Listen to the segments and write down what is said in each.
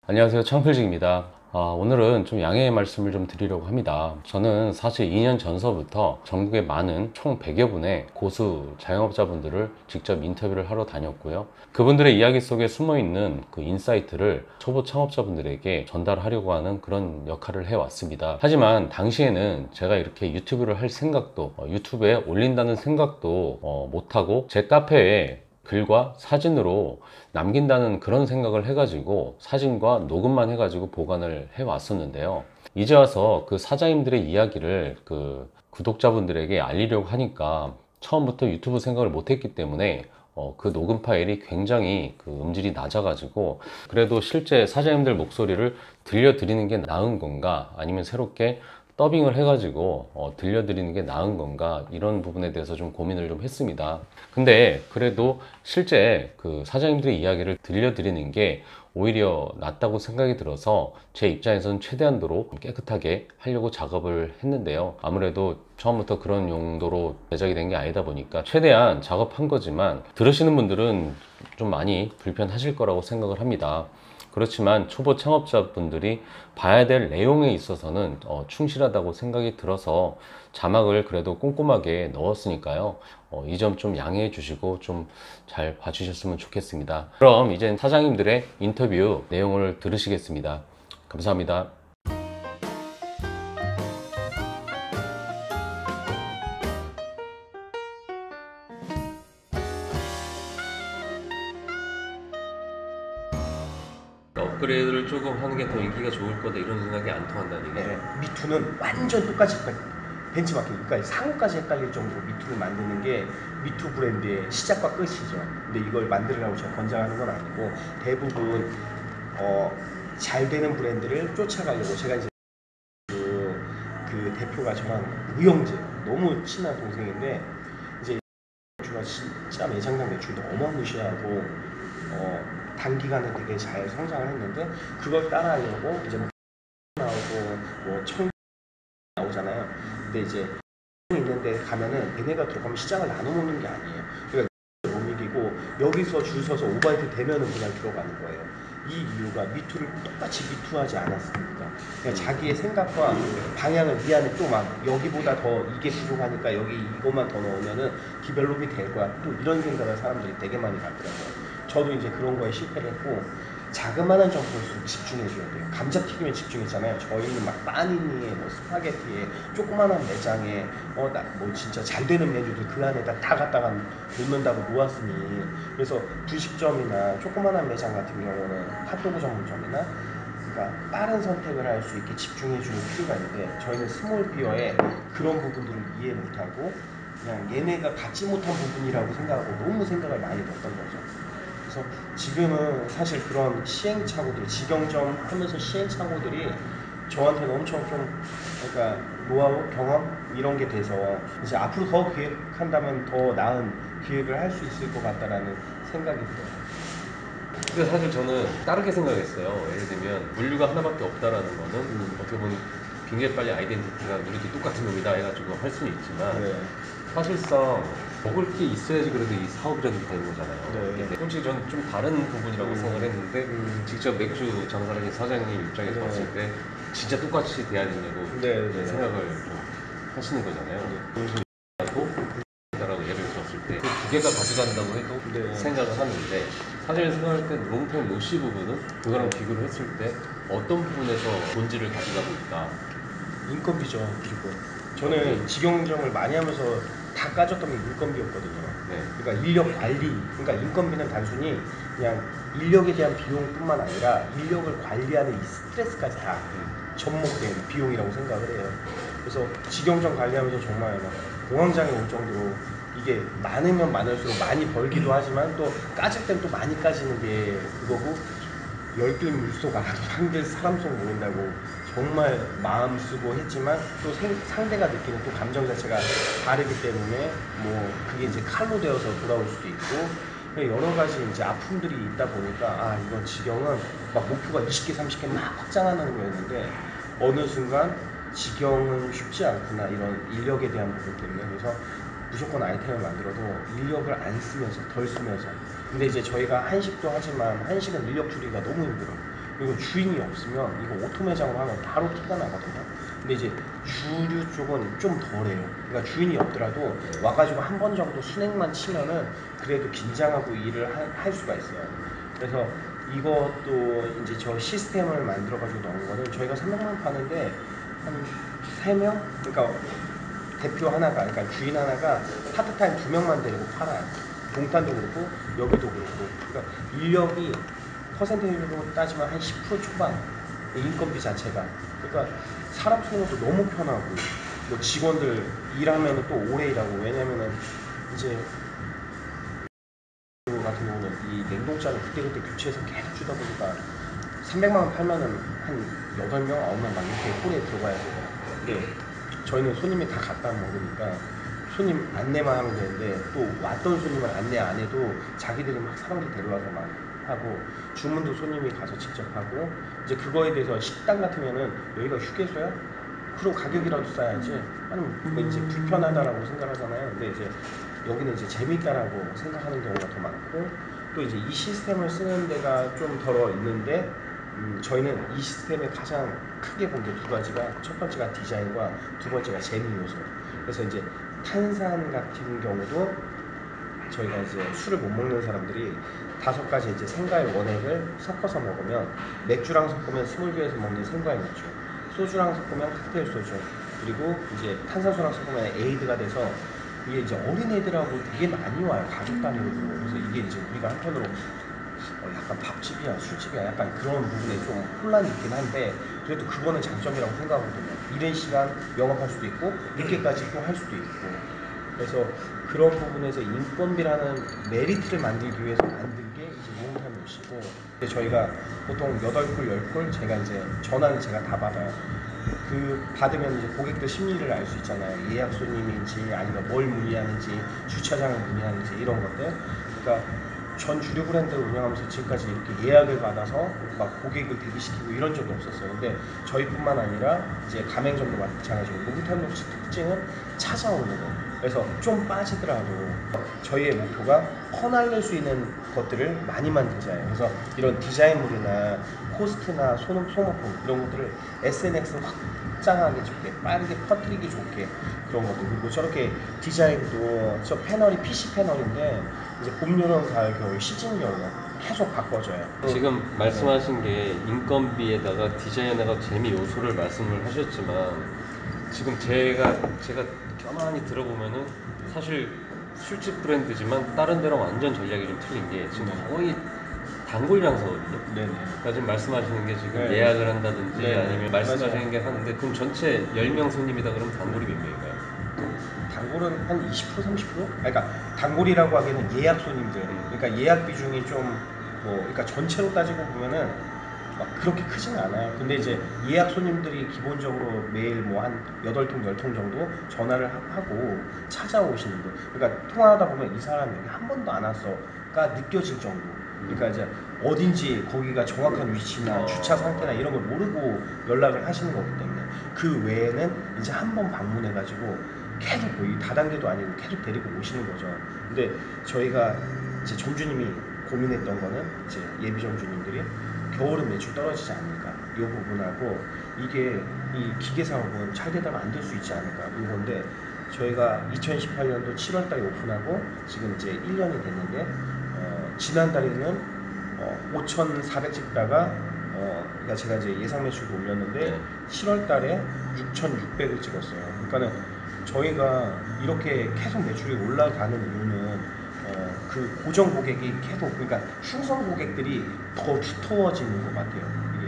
안녕하세요, 창필직입니다. 오늘은 좀 양해의 말씀을 좀 드리려고 합니다. 저는 사실 2년 전서부터 전국의 많은 총 100여 분의 고수 자영업자분들을 직접 인터뷰를 하러 다녔고요. 그분들의 이야기 속에 숨어있는 그 인사이트를 초보 창업자분들에게 전달하려고 하는 그런 역할을 해왔습니다. 하지만 당시에는 제가 이렇게 유튜브를 할 생각도, 유튜브에 올린다는 생각도 못하고 제 카페에 글과 사진으로 남긴다는 그런 생각을 해가지고 사진과 녹음만 해가지고 보관을 해 왔었는데요. 이제 와서 그 사장님들의 이야기를 그 구독자분들에게 알리려고 하니까 처음부터 유튜브 생각을 못했기 때문에 그 녹음 파일이 굉장히 그 음질이 낮아가지고 그래도 실제 사장님들 목소리를 들려드리는 게 나은 건가, 아니면 새롭게 더빙을 해가지고 들려드리는 게 나은 건가, 이런 부분에 대해서 좀 고민을 좀 했습니다. 근데 그래도 실제 그 사장님들의 이야기를 들려드리는 게 오히려 낫다고 생각이 들어서 제 입장에서는 최대한도로 깨끗하게 하려고 작업을 했는데요. 아무래도 처음부터 그런 용도로 제작이 된 게 아니다 보니까 최대한 작업한 거지만 들으시는 분들은 좀 많이 불편하실 거라고 생각을 합니다. 그렇지만 초보 창업자분들이 봐야 될 내용에 있어서는 충실하다고 생각이 들어서 자막을 그래도 꼼꼼하게 넣었으니까요. 이 점 좀 양해해 주시고 좀 잘 봐주셨으면 좋겠습니다. 그럼 이제 사장님들의 인터뷰 내용을 들으시겠습니다. 감사합니다. 업그레이드를 조금 하는 게 더 인기가 좋을 거다, 이런 생각이 안 통한다는 얘기죠. 네, 미투는 완전 똑같이 벤치마킹, 그러니까 상호까지 헷갈릴 정도로 미투를 만드는 게 미투 브랜드의 시작과 끝이죠. 근데 이걸 만들으라고 제가 권장하는 건 아니고 대부분 잘 되는 브랜드를 쫓아가려고 제가 이제 그 대표가 저랑 우영재 너무 친한 동생인데 이제 매출가 진짜 매장당 매출도 어마무시하고 단기간에 되게 잘 성장을 했는데 그걸 따라하려고 이제 뭐 나오고 청 나오잖아요. 근데 이제 있는데 가면은 얘네가 들어가면 시장을 나눠 먹는 게 아니에요. 그러니까 못 이기고 여기서 줄 서서 오바이트 되면은 그냥 들어가는 거예요. 이 이유가 미투를 똑같이 미투하지 않았으니까. 그냥 자기의 생각과 방향을 이 안에 또 막 여기보다 더 이게 부족하니까 여기 이것만 더 넣으면은 디벨롭이 될 거야. 또 이런 생각을 사람들이 되게 많이 갖더라고요. 저도 이제 그런 거에 실패를 했고 자그마한 정보일수록 집중해줘야 돼요. 감자튀김에 집중했잖아요. 저희는 막 빠니니에 뭐 스파게티에 조그마한 매장에 뭐 진짜 잘 되는 메뉴들 그 안에다 다 갖다가 놓는다고 놓았으니 그래서 분식점이나 조그마한 매장 같은 경우는 핫도그 전문점이나 그러니까 빠른 선택을 할 수 있게 집중해주는 필요가 있는데 저희는 스몰 비어에 그런 부분들을 이해 못하고 그냥 얘네가 갖지 못한 부분이라고 생각하고 너무 생각을 많이 넣었던 거죠. 그래서 지금은 사실 그런 시행착오들, 직영점 하면서 시행착오들이 저한테는 엄청 좀, 그러니까 노하우, 경험 이런 게 돼서 이제 앞으로 더 기획한다면 더 나은 기획을 할 수 있을 것 같다라는 생각이 들어요. 근데 사실 저는 다르게 생각했어요. 예를 들면 물류가 하나밖에 없다라는 거는 어떻게 보면 굉장히 빨리 아이덴티티가 우리도 똑같은 놈이다 해가지고 할 수는 있지만 네. 사실상 먹을 게 있어야지 그래도 이 사업이라도 되는 거잖아요. 네. 솔직히 저는 좀 다른 부분이라고 생각을 했는데 직접 맥주 장사하는 사장님 입장에서 네. 봤을 때 진짜 똑같이 돼야 된다고 네, 네. 생각을 좀 하시는 거잖아요. 하고 라고 예를 들었을 때 그 두 개가 가져간다고 해도 네. 생각을 하는데 사실 생각할 때 롱텀 로시 부분은 그거랑 비교를 했을 때 어떤 부분에서 본질을 가져가고 있다. 인건비죠. 그리고 저는 직영점을 많이 하면서 다 까졌던 게 인건비였거든요. 네. 그러니까 인력 관리, 그러니까 인건비는 단순히 그냥 인력에 대한 비용뿐만 아니라 인력을 관리하는 이 스트레스까지 다 접목된 비용이라고 생각을 해요. 그래서 직영점 관리하면서 정말 막 공황장애 올 정도로 이게 많으면 많을수록 많이 벌기도 하지만 또 까질 땐 또 많이 까지는 게 그거고 열길 물속 알아도 한길 사람 속 모른다고 정말 마음 쓰고 했지만 또 상대가 느끼는 또 감정 자체가 다르기 때문에 뭐 그게 이제 칼로 되어서 돌아올 수도 있고 여러 가지 이제 아픔들이 있다 보니까 아 이건 직영은 막 목표가 20개 30개 막 확장하는 거였는데 어느 순간 직영은 쉽지 않구나 이런 인력에 대한 부분 때문에 그래서 무조건 아이템을 만들어도 인력을 안 쓰면서 덜 쓰면서 근데 이제 저희가 한식도 하지만 한식은 인력 줄이기가 너무 힘들어요. 그리고 주인이 없으면 이거 오토 매장으로 하면 바로 티가 나거든요. 근데 이제 주류 쪽은 좀 덜해요. 그러니까 주인이 없더라도 와가지고 한 번 정도 순행만 치면은 그래도 긴장하고 일을 할 수가 있어요. 그래서 이것도 이제 저 시스템을 만들어가지고 넣은 거는 저희가 300만 파는데 한 3명? 그러니까 대표 하나가, 그러니까 주인 하나가 파트타임 2명만 데리고 팔아요. 동탄도 그렇고 여기도 그렇고. 그러니까 인력이 퍼센테이지로 따지면 한 10% 초반. 인건비 자체가. 그러니까 사람 손으로도 너무 편하고, 뭐 직원들 일하면 또 오래 일하고. 왜냐면은 이제 같은 경우는 이 냉동장을 그때그때 교체해서 계속 주다 보니까 300만 원 팔면은 한 8명, 9명 막 이렇게 홀에 들어가야 돼요. 근데 저희는 손님이 다 갖다 먹으니까 손님 안내만 하면 되는데, 또 왔던 손님을 안내 안 해도 자기들이 막 사람들 데려와서 막 하고, 주문도 손님이 가서 직접 하고. 이제 그거에 대해서 식당 같으면은 여기가 휴게소야? 그럼 가격이라도 싸야지. 아니면 뭐 이제 불편하다라고 생각하잖아요. 근데 이제 여기는 이제 재밌다라고 생각하는 경우가 더 많고, 또 이제 이 시스템을 쓰는 데가 좀 덜어 있는데, 저희는 이 시스템의 가장 크게 본 게 두 가지가, 첫 번째가 디자인과 두 번째가 재미 요소. 그래서 이제 탄산 같은 경우도 저희가 이제 술을 못 먹는 사람들이 5가지 이제 생과일 원액을 섞어서 먹으면, 맥주랑 섞으면 스몰교에서 먹는 생과일 맥주, 소주랑 섞으면 칵테일 소주, 그리고 이제 탄산수랑 섞으면 에이드가 돼서 이게 이제 어린애들하고 되게 많이 와요, 가족 단위로도. 그래서 이게 이제 우리가 한편으로 약간 밥집이야 술집이야 약간 그런 부분에 좀 혼란이 있긴 한데, 그래도 그거는 장점이라고 생각하거든요. 이른 시간 영업할 수도 있고 늦게까지 또 할 수도 있고. 그래서 그런 부분에서 인건비라는 메리트를 만들기 위해서 만든 게 이제 롱타임요시고, 저희가 보통 8콜, 10콜 제가 이제 전화는 제가 다 받아요. 그 받으면 이제 고객들 심리를 알 수 있잖아요. 예약 손님인지 아니면 뭘 문의하는지, 주차장을 문의하는지, 이런 것들. 그러니까 전 주류 브랜드를 운영하면서 지금까지 이렇게 예약을 받아서 막 고객을 대기시키고 이런 적이 없었어요. 근데 저희뿐만 아니라 이제 가맹점도 마찬가지고, 롱타임요시 특징은 찾아오는 거. 그래서 좀 빠지더라도 저희의 목표가 퍼날릴 수 있는 것들을 많이 만들자예요. 그래서 이런 디자인물이나 포스트나 소모품 이런 것들을 SNS를 확장하게 좋게, 빠르게 퍼뜨리기 좋게, 그런 것들. 그리고 저렇게 디자인도, 저 패널이 PC 패널인데 이제 봄, 여름, 가을, 겨울 시즌별로 계속 바꿔져요. 지금 말씀하신 게 인건비에다가 디자인에다가 재미 요소를 말씀을 하셨지만, 지금 제가 가만히 들어보면은 사실 술집 브랜드지만 다른 데랑 완전 전략이 좀 틀린 게, 지금 거의 단골 장사거든요. 네네. 그러니까 지금 말씀하시는 게, 지금 네. 예약을 한다든지 네. 아니면 말씀하시는 맞아요. 게 하는데, 그럼 전체 10명 손님이다 그러면 단골이 몇 명인가요? 단골은 한 20%, 30%? 그러니까 단골이라고 하기에는 예약 손님들. 그러니까 예약 비중이 좀, 뭐, 그러니까 전체로 따지고 보면은 막 그렇게 크진 않아요. 근데 이제 예약 손님들이 기본적으로 매일 뭐 한 8통, 10통 정도 전화를 하고 찾아오시는 분. 그러니까 통화하다 보면 이 사람 여기 한 번도 안 왔어가 느껴질 정도. 그러니까 이제 어딘지 거기가 정확한 위치나 주차 상태나 이런 걸 모르고 연락을 하시는 거기 때문에, 그 외에는 이제 한 번 방문해가지고 계속, 뭐 다단계도 아니고 계속 데리고 오시는 거죠. 근데 저희가 이제 점주님이 고민했던 거는, 이제 예비 점주님들이 겨울은 매출 떨어지지 않을까 이 부분하고, 이게 이 기계 사업은 잘 되다가 안 될 수 있지 않을까 이건데, 저희가 2018년도 7월달에 오픈하고 지금 이제 1년이 됐는데, 지난달에는 5,400 찍다가, 그러니까 제가 이제 예상 매출도 올렸는데 네. 7월달에 6,600을 찍었어요. 그러니까는 저희가 이렇게 계속 매출이 올라가는 이유는, 그 고정 고객이 계속, 그러니까 충성 고객들이 더 두터워지는 것 같아요. 이게.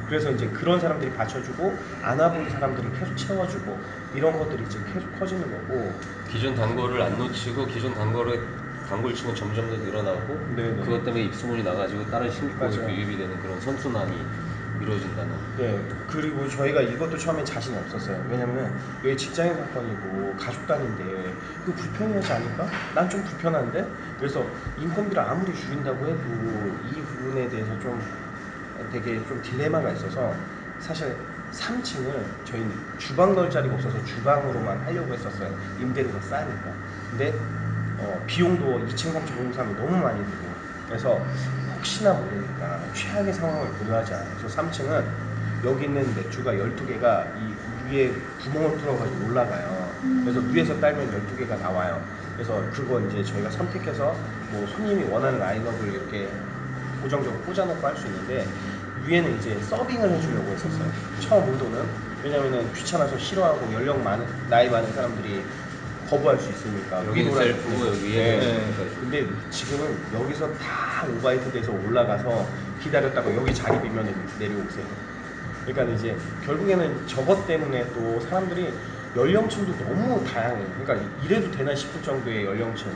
그래서 이제 그런 사람들이 받쳐주고, 안 와본 사람들을 계속 채워주고, 이런 것들이 이제 계속 커지는 거고. 기존 단골을 안 놓치고, 기존 단골 치고 점점 더 늘어나고, 네네. 그것 때문에 입소문이 나가지고 다른 신규 고객도 맞아요. 유입이 되는 그런 선순환이 이루어진다는. 네. 그리고 저희가 이것도 처음에 자신 없었어요. 왜냐면은 여기 직장인 사건이고 가족 단위인데 이거 불편하지 않을까? 난 좀 불편한데? 그래서 인건비를 아무리 줄인다고 해도 이 부분에 대해서 좀 되게 좀 딜레마가 있어서, 사실 3층을 저희는 주방 넣을 자리가 없어서 주방으로만 하려고 했었어요. 임대료가 싸니까. 근데 비용도 2층, 3층 공사하면 너무 많이 들고, 그래서 혹시나 모르니까 최악의 상황을 고려하지 않아요. 그래서 3층은 여기 있는 맥주가 12개가 이 위에 구멍을 뚫어가지고 올라가요. 그래서 위에서 딸면 12개가 나와요. 그래서 그거 이제 저희가 선택해서 뭐 손님이 원하는 라인업을 이렇게 고정적으로 꽂아놓고 할 수 있는데 위에는 이제 서빙을 해주려고 했었어요. 처음 의도는. 왜냐면은 귀찮아서 싫어하고 나이 많은 사람들이 거부할 수 있으니까. 여기는 위로라도 셀프고 되고. 위에는 네. 근데 지금은 여기서 다 오바이트 돼서 올라가서 기다렸다가 여기 자리 비면 내려오세요. 그러니까 이제 결국에는 저것 때문에 또 사람들이 연령층도 너무 다양해요. 그러니까 이래도 되나 싶을 정도의 연령층.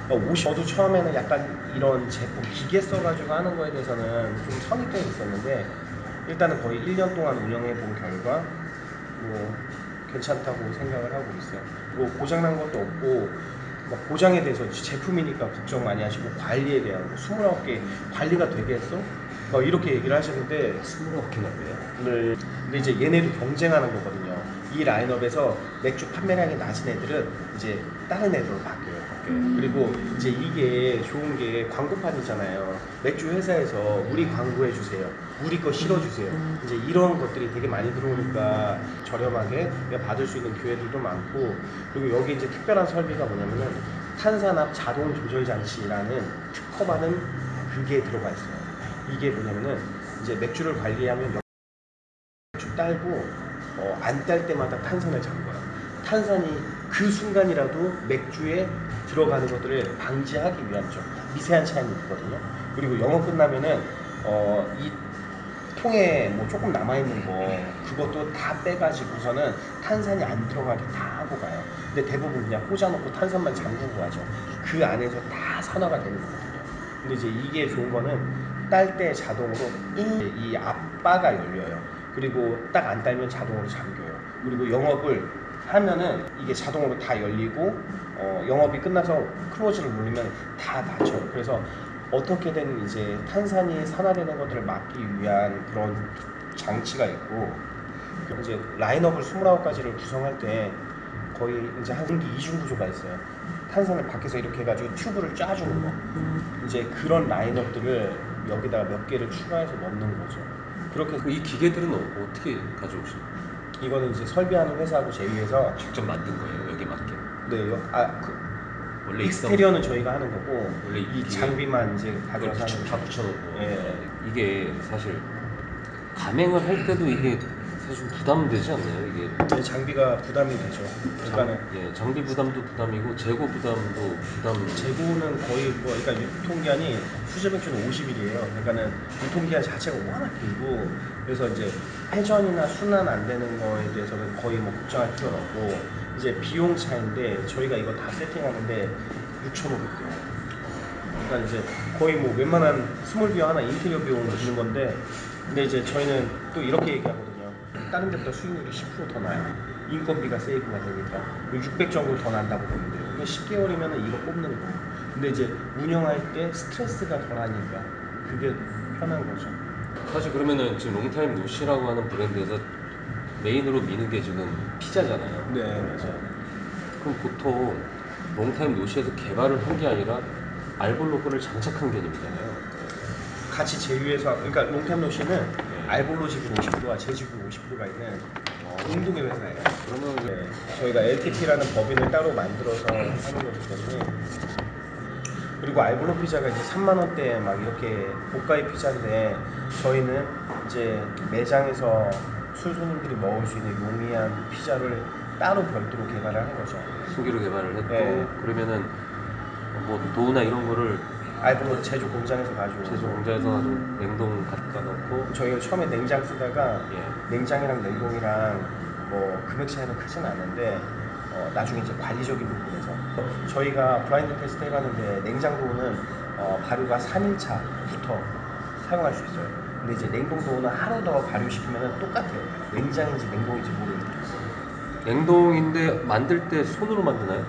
그러니까 저도 처음에는 약간 이런 제품 기계 써가지고 하는 거에 대해서는 좀 선입견이 있었는데 일단은 거의 1년 동안 운영해 본 결과 뭐 괜찮다고 생각을 하고 있어요. 뭐 고장난 것도 없고 막 고장에 대해서 제품이니까 걱정 많이 하시고 관리에 대한 29개 관리가 되겠어? 이렇게 얘기를 하시는데 29개나 돼요? 네. 근데 이제 얘네도 경쟁하는 거거든요. 이 라인업에서 맥주 판매량이 낮은 애들은 이제 다른 애들로 바뀌어요. 그리고 이제 이게 좋은 게 광고판이잖아요. 맥주 회사에서 우리 광고해 주세요. 우리 거 실어 주세요. 이제 이런 것들이 되게 많이 들어오니까 저렴하게 받을 수 있는 기회들도 많고, 그리고 여기 이제 특별한 설비가 뭐냐면은 탄산압 자동 조절 장치라는 특허받은 그게 들어가 있어요. 이게 뭐냐면은 이제 맥주를 관리하면 맥주 딸고 안 딸 때마다 탄산을 잠궈요. 탄산이 그 순간이라도 맥주에 들어가는 것들을 방지하기 위한 점 미세한 차이는 있거든요. 그리고 영업 끝나면은 이 통에 뭐 조금 남아있는 거 그것도 다 빼가지고서는 탄산이 안 들어가게 다 하고 가요. 근데 대부분 그냥 꽂아놓고 탄산만 잠그고 가죠. 그 안에서 다 산화가 되는 거거든요. 근데 이제 이게 좋은 거는 딸 때 자동으로 이 앞바가 열려요. 그리고 딱 안 딸면 자동으로 잠겨요. 그리고 영업을 하면은 이게 자동으로 다 열리고 영업이 끝나서 클로즈를 누르면 다 닫혀요. 그래서 어떻게든 이제 탄산이 산화되는 것들을 막기 위한 그런 장치가 있고, 이제 라인업을 29가지를 구성할 때 거의 이제 한 분기 이중 구조가 있어요. 탄산을 밖에서 이렇게 해가지고 튜브를 짜주는 거. 이제 그런 라인업들을 여기다가 몇 개를 추가해서 넣는 거죠. 그렇게 이 기계들은 어떻게 가져오시나요? 이거는 이제 설비하는 회사하고 제휴해서 직접 만든 거예요, 여기 맞게? 네, 원래 익스테리어는 저희가 하는 거고 원래 이 기계- 장비만 이제 그걸 가져와서 하는 다 거죠. 붙여놓고 예. 이게 사실 가맹을 할 때도 이게 사실 좀 부담되지 않나요? 이게 네, 장비가 부담이 되죠. 그러니까는 장비 부담도 부담이고 재고 부담도 부담. 재고는 거의 뭐 그러니까 유통기한이 수제 맥주는 50일이에요. 그러니까는 유통기한 자체가 워낙 길고 그래서 이제 회전이나 순환 안 되는 거에 대해서는 거의 뭐 걱정할 필요는 없고 이제 비용 차인데 저희가 이거 다 세팅하는데 6,500원. 그러니까 이제 거의 뭐 웬만한 스몰 비어 하나 인테리어 비용 드는 건데 근데 이제 저희는 또 이렇게 얘기하거든요. 다른 데보다 수익률이 10%더 나요. 인건비가 세이브가 되니까 600 정도 더 난다고 보면 돼요. 10개월이면 이거 뽑는 거예요. 근데 이제 운영할 때 스트레스가 덜하니까 그게 편한 거죠. 사실 그러면은 지금 롱타임 노시라고 하는 브랜드에서 메인으로 미는 게 지금 피자잖아요. 네, 맞아요. 그럼 보통 롱타임 노시에서 개발을 한 게 아니라 알볼로 거를 장착한 개념이잖아요. 같이 제휴해서 그러니까 롱템 노시는 알볼로 지분 50%와 제지분 50%가 있는 공동의 회사예요. 그러면 네, 저희가 LTP라는 법인을 따로 만들어서 하는 거기 때문에 그리고 알볼로 피자가 이제 3만 원대 막 이렇게 고가의 피자인데 저희는 이제 매장에서 술 손님들이 먹을 수 있는 용이한 피자를 따로 별도로 개발을 하는 거죠. 신기로 개발을 했고 네. 그러면은 뭐 도우나 이런 거를 알볼로 제조 공장에서 가지고 제조 공장에서 아주 냉동 갖다 넣고 저희가 처음에 냉장 쓰다가 예. 냉장이랑 냉동이랑 뭐 금액 차이는 크진 않은데 나중에 이제 관리적인 부분에서 저희가 블라인드 테스트 해봤는데 냉장고는 발효가 3일차부터 사용할 수 있어요. 근데 이제 냉동도는 하루 더 발효시키면 똑같아요. 냉장인지 냉동인지 모르는 거예요. 냉동인데 만들 때 손으로 만드나요?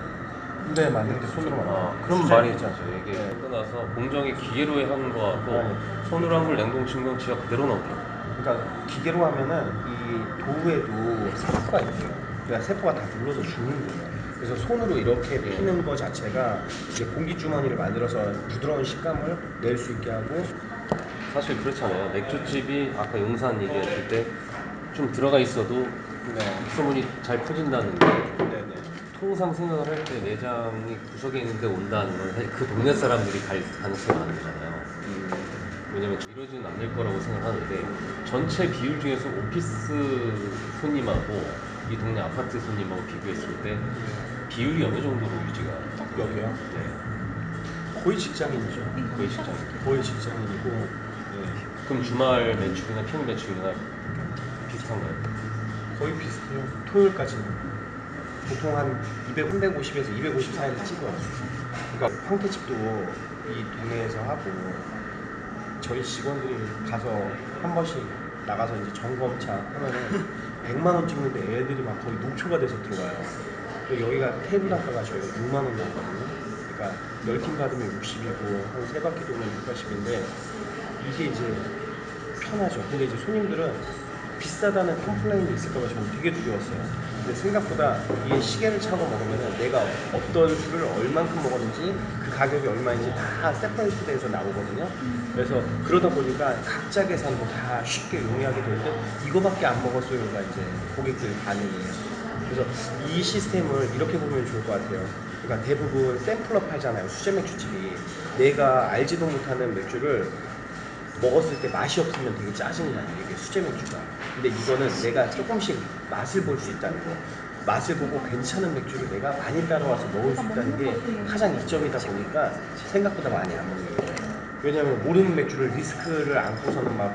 네, 만들 때 손으로 만들어요. 그럼 수제 말이 피자. 되죠. 이게 네. 떠나서 공정이 기계로 하는 거하고 네. 손으로 한 걸 냉동 진공치가 그대로 나오더라고요. 그러니까 기계로 하면은 이 도구에도 세포가 있어요. 그러니까 세포가 다 눌러서 죽는 거예요. 그래서 손으로 이렇게 피는 거 자체가 이제 공기 주머니를 만들어서 부드러운 식감을 낼 수 있게 하고 사실 그렇잖아요. 맥주집이 아까 용산 얘기했을 때 좀 들어가 있어도 네. 소문이 잘 퍼진다는 게 네네. 통상 생각을 할 때 매장이 구석에 있는데 온다는 건 사실 그 동네 사람들이 갈 가능성이 많은 거잖아요. 왜냐면 이러지는 않을 거라고 생각하는데 전체 비율 중에서 오피스 손님하고 이 동네 아파트 손님하고 비교했을 때 비율이 어느 정도로 유지가 여기요? 네, 거의 직장인이죠. 거의 직장. 거의 직장인이고. 네. 그럼 주말 매출이나 평일 매출이나 비슷한가요? 거의 비슷해요. 토요일까지는. 보통 한 200, 350에서 250 사이를 찍어요. 그러니까 황태집도 이 동네에서 하고 저희 직원들이 가서 한 번씩 나가서 이제 점검차 하면은 100만 원 찍는데 애들이 막 거의 녹초가 돼서 들어와요. 그리고 여기가 테이블 단가가 저희가 6만 원 나오거든요. 그러니까 10팀 받으면 60이고 한 3바퀴 돌면 6, 80인데 이게 이제 편하죠. 근데 이제 손님들은 비싸다는 컴플레인이 있을까봐 저는 되게 두려웠어요. 근데 생각보다 이게 시계를 차고 먹으면 내가 어떤 술을 얼만큼 먹었는지 그 가격이 얼마인지 다 세퍼레이트 돼서 나오거든요. 그래서 그러다 보니까 각자 계산도 다 쉽게 용이하게 될 때 이거밖에 안 먹었어요가 이제 고객들 반응이에요. 그래서 이 시스템을 이렇게 보면 좋을 것 같아요. 그러니까 대부분 샘플러 팔잖아요. 수제 맥주집이. 내가 알지도 못하는 맥주를 먹었을 때 맛이 없으면 되게 짜증나요. 이게 수제 맥주가. 근데 이거는 내가 조금씩 맛을 볼 수 있다는 거. 맛을 보고 괜찮은 맥주를 내가 많이 따라와서 먹을 수 있다는 게 가장 이점이다 보니까 생각보다 많이 안 먹는 거예요. 왜냐하면 모르는 맥주를 리스크를 안고서는 막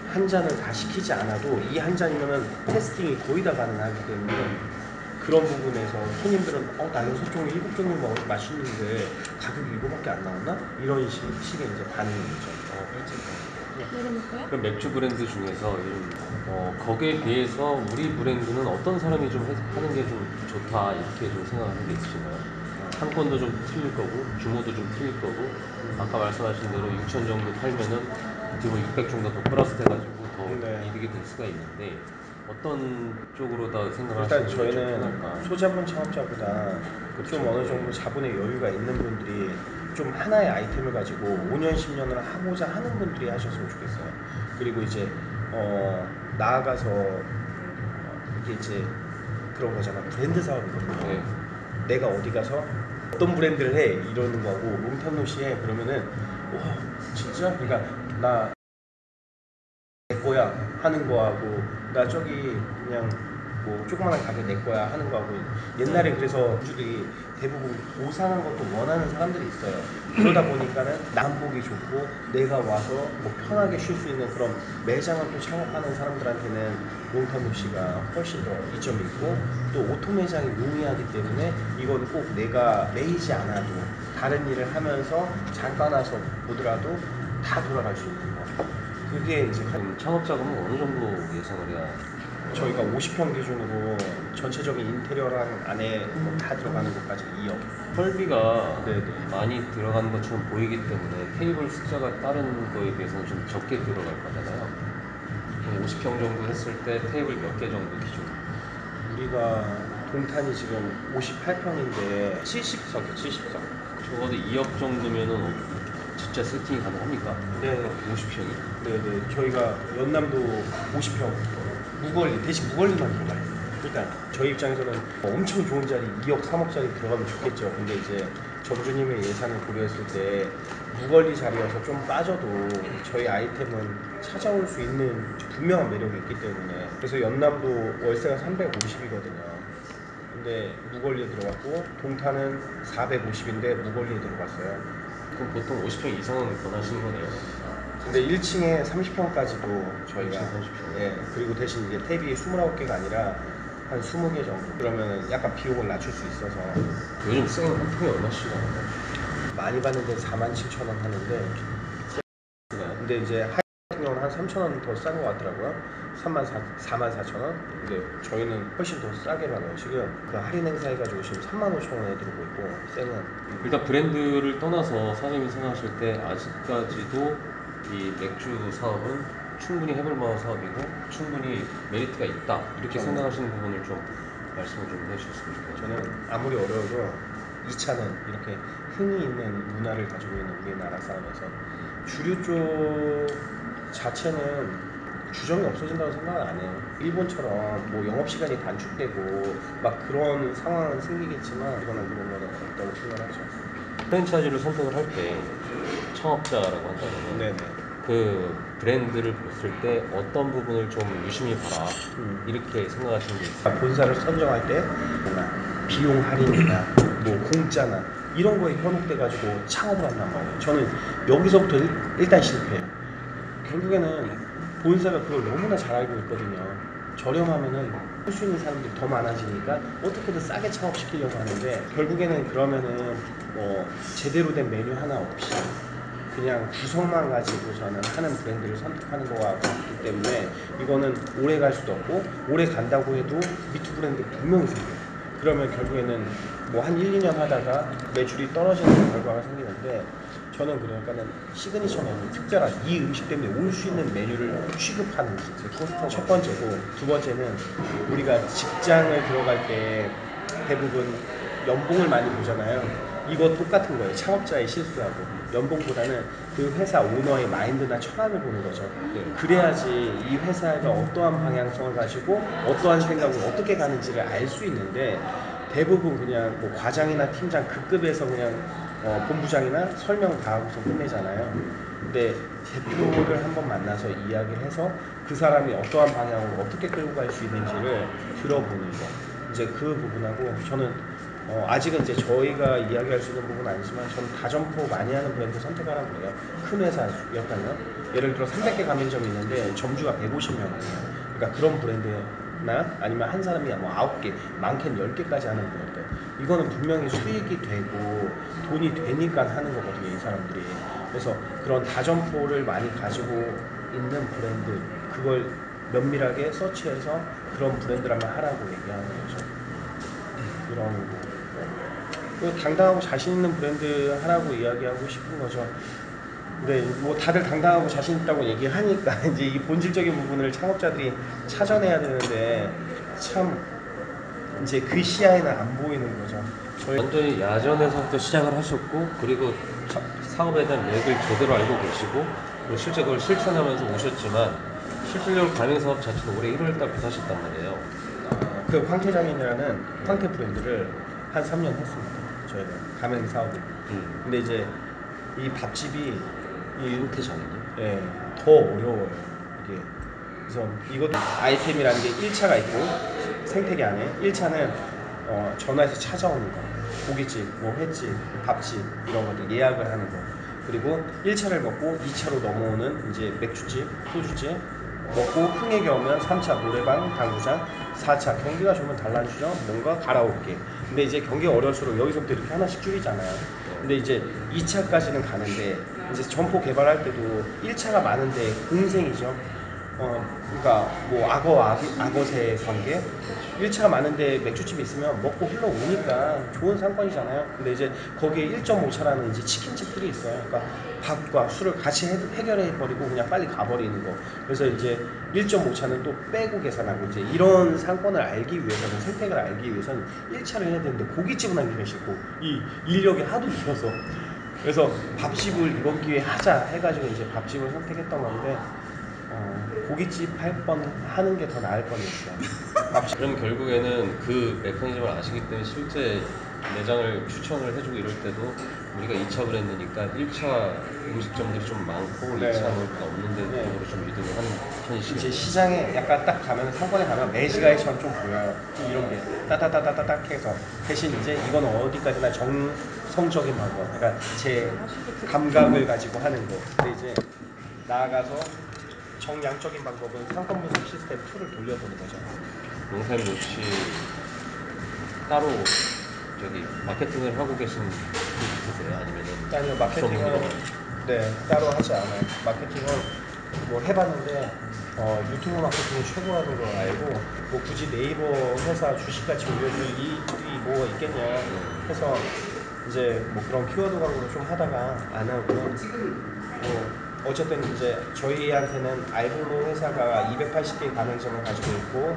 한 잔을 다 시키지 않아도 이 한 잔이면은 테스팅이 거의 다 가능하기 때문에 그런 부분에서 손님들은 나 6종류, 7종류 먹어도 맛있는데 가격이 이거밖에 안 나오나? 이런 식의 이제 반응이죠. 그럼 맥주 브랜드 중에서 요즘 거기에 비해서 우리 브랜드는 어떤 사람이 좀 하는 게 좀 좋다 이렇게 좀 생각하는 게 있으신가요? 상권도 좀 틀릴 거고 규모도 좀 틀릴 거고 아까 말씀하신 대로 6천 정도 팔면은 어떻게 보면 600 정도 더 플러스 돼가지고 더 네. 이득이 될 수가 있는데 어떤 쪽으로 다 생각하시는 일단 게 좀 저희는 편할까? 소자본 창업자보다 그렇죠. 좀 어느 정도 자본의 여유가 있는 분들이 좀 하나의 아이템을 가지고 5년, 10년을 하고자 하는 분들이 하셨으면 좋겠어요. 그리고 이제 나아가서 이게 이제 그런 거잖아. 브랜드 사업이거든요. 네. 내가 어디 가서 어떤 브랜드를 해 이러는 거고 롱탄로시에 그러면은 와 진짜 그러니까 나 내 거야 하는 거하고 나 저기 그냥 뭐 조그만한 가게 내 거야 하는 거하고 옛날에 그래서 주들이 대부분 고상한 것도 원하는 사람들이 있어요. 그러다 보니까는 남 보기 좋고 내가 와서 뭐 편하게 쉴 수 있는 그런 매장을 또 창업하는 사람들한테는 롱탄로시가 훨씬 더 이점이 있고 또 오토 매장이 용이하기 때문에 이건 꼭 내가 매이지 않아도 다른 일을 하면서 잠깐 와서 보더라도 다 돌아갈 수 있는 거. 그게 이제 그럼 창업 자금은 어느 정도 예상을 해야 저희가 50평 기준으로 전체적인 인테리어랑 안에 뭐다 들어가는 것까지 2억. 설비가 네네. 많이 들어가는 것처럼 보이기 때문에 테이블 숫자가 다른 거에 비해서는 좀 적게 들어갈 거잖아요. 50평 정도 했을 때 테이블 몇 개 정도 기준? 우리가 동탄이 지금 58평인데 70석이요, 70석. 적어도 2억 정도면은 진짜 세팅이 가능합니까? 네. 50평이? 네네. 저희가 연남도 50평 무걸리 대신 무걸리만 들어가요. 일단 저희 입장에서는 엄청 좋은 자리 2억 3억짜리 들어가면 좋겠죠. 근데 이제 점주님의 예산을 고려했을 때 무걸리 자리여서 좀 빠져도 저희 아이템은 찾아올 수 있는 분명한 매력이 있기 때문에 그래서 연남도 월세가 350이거든요. 근데 무걸리에 들어갔고 동탄은 450인데 무걸리에 들어갔어요. 그럼 보통 50평 이상은 권하시는 거네요. 근데 1층에 30평까지도 저희가 1층 30평. 예 그리고 대신 이게 탭이 29개가 아니라 한 20개 정도 그러면 약간 비용을 낮출 수 있어서 요즘 생 한 평에 얼마씩 하나요? 많이 받는데 47,000원 하는데 근데 이제 하이 같은 경우는 한 3,000원 더 싼 것 같더라고요. 44,000원. 근데 저희는 훨씬 더 싸게 받아요. 지금 그 할인 행사 해가지고 지금 35,000원에 들어오고 있고 쌩은 일단 브랜드를 떠나서 사장님이 생각하실 때 아직까지도 이 맥주 사업은 충분히 해볼 만한 사업이고 충분히 메리트가 있다 이렇게 생각하시는 부분을 좀 말씀을 좀 해주셨으면 좋겠어요. 저는 아무리 어려워도 이 차는 이렇게 흥이 있는 문화를 가지고 있는 우리나라 사람에서 주류 쪽 자체는 규정이 없어진다고 생각은 안 해요. 일본처럼 뭐 영업시간이 단축되고 막 그런 상황은 생기겠지만 이거는 그런 건 없다고 생각하죠. 프랜차이즈를 선택을 할 때 창업자라고 한다면 네네. 그 브랜드를 봤을 때 어떤 부분을 좀 유심히 봐라 이렇게 생각하시는 게 있어요? 본사를 선정할 때 뭔가 비용 할인이나 뭐 공짜나 이런 거에 현혹돼가지고 창업을 한단 말이에요. 저는 여기서부터 일단 실패해요. 결국에는 본사가 그걸 너무나 잘 알고 있거든요. 저렴하면은 할 수 있는 사람들이 더 많아지니까 어떻게든 싸게 창업시키려고 하는데 결국에는 그러면은 뭐 제대로 된 메뉴 하나 없이 그냥 구성만 가지고 저는 하는 브랜드를 선택하는 거와 같기 때문에 이거는 오래 갈 수도 없고 오래 간다고 해도 미투 브랜드 분명히 생겨요. 그러면 결국에는 뭐 한 1, 2년 하다가 매출이 떨어지는 결과가 생기는데 저는 그러니까는 시그니처 메뉴, 특별한 이 음식 때문에 올 수 있는 메뉴를 취급하는 게 첫 번째고, 두 번째는 우리가 직장을 들어갈 때 대부분 연봉을 많이 보잖아요. 이거 똑같은 거예요. 창업자의 실수하고 연봉보다는 그 회사 오너의 마인드나 철학을 보는 거죠. 그래야지 이 회사가 어떠한 방향성을 가지고 어떠한 생각으로 어떻게 가는지를 알 수 있는데 대부분 그냥 뭐 과장이나 팀장 그 급에서 그냥 본부장이나 설명 다 하고서 끝내잖아요. 근데 대표를 한번 만나서 이야기를 해서 그 사람이 어떠한 방향으로 어떻게 끌고 갈 수 있는지를 들어보는 거. 이제 그 부분하고 저는 아직은 이제 저희가 이야기할 수 있는 부분은 아니지만 저는 다점포 많이 하는 브랜드 선택하라고 그래요. 큰 회사였다면 예를 들어 300개 가맹점이 있는데 점주가 150명이에요. 그러니까 그런 브랜드나 아니면 한 사람이 뭐 9개, 많게는 10개까지 하는 브랜드. 이거는 분명히 수익이 되고 돈이 되니까 하는 거거든요, 이 사람들이. 그래서 그런 다점포를 많이 가지고 있는 브랜드, 그걸 면밀하게 서치해서 그런 브랜드라면 하라고 얘기하는 거죠. 그런 거. 당당하고 자신 있는 브랜드 하라고 이야기하고 싶은 거죠. 근데 뭐 다들 당당하고 자신 있다고 얘기하니까 이제 이 본질적인 부분을 창업자들이 찾아내야 되는데 참 이제 그 시야에는 안 보이는 거죠. 완전히 야전에서부터 시작을 하셨고 그리고 사업에 대한 맥을 제대로 알고 계시고 그리고 실제 그걸 실천하면서 오셨지만 실질적으로 가맹 사업 자체는 올해 1월달부터 하셨단 말이에요. 그 황태장인이라는 황태 브랜드를 한 3년 했습니다. 저희가 가맹 사업을. 근데 이제 이 밥집이 이 황태장이요? 예, 더 어려워요. 이게. 그래서 이것도 아이템이라는 게 1차가 있고 생태계 안에 1차는 전화해서 찾아오는 거, 고깃집, 뭐 횟집, 밥집 이런 것들 예약을 하는 거. 그리고 1차를 먹고 2차로 넘어오는 이제 맥주집, 소주집 먹고 흥에 겨우면 3차 노래방, 당구장, 4차 경기가 좋으면 달라주죠. 뭔가 가라오케. 근데 이제 경기가 어려울수록 여기서부터 이렇게 하나씩 줄이잖아요. 근데 이제 2차까지는 가는데 이제 점포 개발할 때도 1차가 많은데 공생이죠. 그러니까 뭐 악어새 관계 1차가 많은데 맥주집이 있으면 먹고 흘러오니까 좋은 상권이잖아요. 근데 이제 거기에 1.5차라는 이제 치킨집들이 있어요. 그러니까 밥과 술을 같이 해결해 버리고 그냥 빨리 가버리는 거. 그래서 이제 1.5차는 또 빼고 계산하고 이제 이런 상권을 알기 위해서는 생태계를 알기 위해서는 1차를 해야 되는데 고깃집은 하기가 싫고 이 인력이 하도 길어서 그래서 밥집을 이번 기회에 하자 해가지고 이제 밥집을 선택했던 건데 고깃집 할 뻔 하는 게 더 나을 뻔했어요. 그럼 결국에는 그 메커니즘을 아시기 때문에 실제 매장을 추천을 해주고 이럴 때도 우리가 2차 브랜드니까 1차 음식점들이 좀 많고 네. 2차는 없는 데 네. 쪽으로 좀 유도를 하는 편이시죠. 이제 시장에 약간 딱 가면 상권에 가면 매지가이처럼 좀 보여요. 이런 게 따따따따따딱 해서 대신 이제 이건 어디까지나 정성적인 방법. 그러니까 제 감각을 가지고 하는 거. 근데 이제 나아가서 정량적인 방법은 상권 분석 시스템 2를 돌려보는 거죠. 롱타임 노치 따로 저기 마케팅을 하고 계신 분 있으세요? 아니면은 아니요, 마케팅은 네 따로 하지 않아요. 마케팅은 뭐 해봤는데 유튜브 마케팅이 최고라는 걸 알고 뭐 굳이 네이버 회사 주식같이 올려줄 일이 뭐가 있겠냐 해서 이제 뭐 그런 키워드 광고를 좀 하다가 안 하고요. 뭐 어쨌든 이제 저희한테는 알볼로 회사가 280개 가맹점을 가지고 있고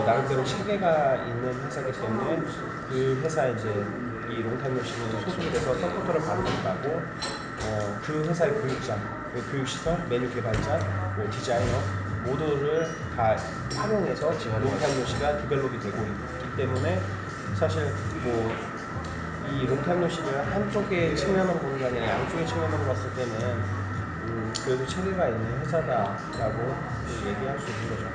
나름대로 체계가 있는 회사이기 때문에 그 회사에 이제 이 롱타임 노시는 소속이 돼서 서포터를 받는 거고 그 회사의 교육장 교육시설, 메뉴 개발자, 뭐 디자이너 모두를 다 활용해서 롱타임 노시가 디벨롭이 되고 있기 때문에 사실 뭐 이 롱타임 노시를 한쪽의 측면으로 보는 게 아니라 양쪽의 측면으로 봤을 때는 그래도 체계가 있는 회사다라고 얘기할 수 있는 거죠.